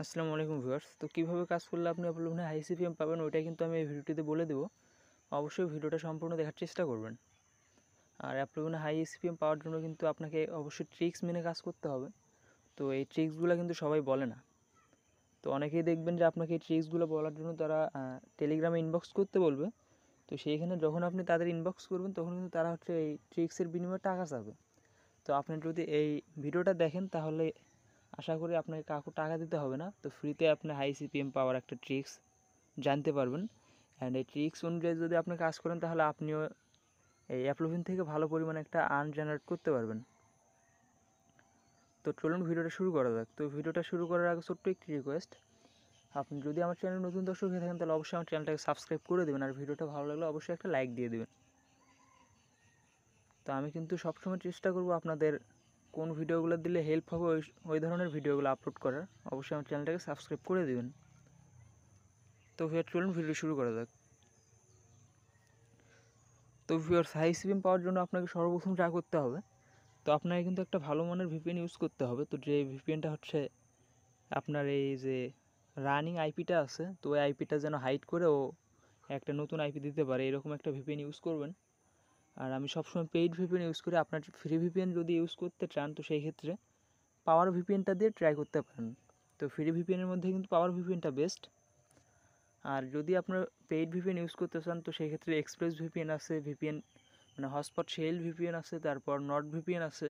আসসালামু আলাইকুম ভিউয়ার্স। তো কীভাবে কাজ করলে আপনি আপনার ফোনে হাই সিপিএম পাবেন ওইটাই কিন্তু আমি এই ভিডিওটিতে বলে দেবো। অবশ্যই ভিডিওটা সম্পূর্ণ দেখার চেষ্টা করবেন। আর আপনার ফোনে হাই সিপিএম পাওয়ার জন্য কিন্তু আপনাকে অবশ্যই ট্রিক্স মেনে কাজ করতে হবে। তো এই ট্রিক্সগুলো কিন্তু সবাই বলে না। তো অনেকেই দেখবেন যে আপনাকে এই ট্রিক্সগুলো বলার জন্য তারা টেলিগ্রামে ইনবক্স করতে বলবে। তো সেইখানে যখন আপনি তাদের ইনবক্স করবেন তখন কিন্তু তারা হচ্ছে এই ট্রিক্সের বিনিময়ে টাকা চাবে। তো আপনি যদি এই ভিডিওটা দেখেন তাহলে আশা করি আপনাকে কাউকে টাকা দিতে হবে না। তো ফ্রিতে আপনি হাই সিপিএম পাওয়ার একটা ট্রিক্স জানতে পারবেন। অ্যান্ড এই ট্রিক্স অনুযায়ী যদি আপনি কাজ করেন তাহলে আপনিও এই অ্যাপলোভিন থেকে ভালো পরিমাণে একটা আর্ন জেনারেট করতে পারবেন। তো চলুন ভিডিওটা শুরু করা যাক। তো ভিডিওটা শুরু করার আগে ছোট্ট একটি রিকোয়েস্ট, আপনি যদি আমার চ্যানেলে নতুন দর্শক হয়ে থাকেন তাহলে অবশ্যই আমার চ্যানেলটাকে সাবস্ক্রাইব করে দেবেন, আর ভিডিওটা ভালো লাগলে অবশ্যই একটা লাইক দিয়ে দেবেন। তো আমি কিন্তু সবসময় চেষ্টা করব আপনাদের কোন ভিডিওগুলো দিলে হেল্প হবে ওই ধরনের ভিডিওগুলো আপলোড করার। অবশ্যই আমার চ্যানেলটাকে সাবস্ক্রাইব করে দেবেন। তো চলুন ভিডিও শুরু করা যাক। তো ভিউয়ার্স, হাই সিপিএম পাওয়ার জন্য আপনাকে সর্বপ্রথম যা করতে হবে, তো আপনাকে কিন্তু একটা ভালো মানের ভিপিএন ইউজ করতে হবে। তো যে ভিপিএনটা হচ্ছে আপনার এই যে রানিং আইপিটা আছে, তো ওই আইপিটা যেন হাইড করে ও একটা নতুন আইপি দিতে পারে এরকম একটা ভিপিএন ইউজ করবেন। আর আমি সবসময় পেইড ভিপিএন ইউজ করি। আপনার ফ্রি ভিপিএন যদি ইউজ করতে চান তো সেই ক্ষেত্রে পাওয়ার ভিপিএনটা দিয়ে ট্রাই করতে পারেন। তো ফ্রি ভিপিএনের মধ্যে কিন্তু পাওয়ার ভিপিএনটা বেস্ট। আর যদি আপনার পেইড ভিপিএন ইউজ করতে চান তো সেই ক্ষেত্রে এক্সপ্রেস ভিপিএন আছে, ভিপিএন মানে হটস্পট শেল ভিপিএন আছে, তারপর নট ভিপিএন আছে।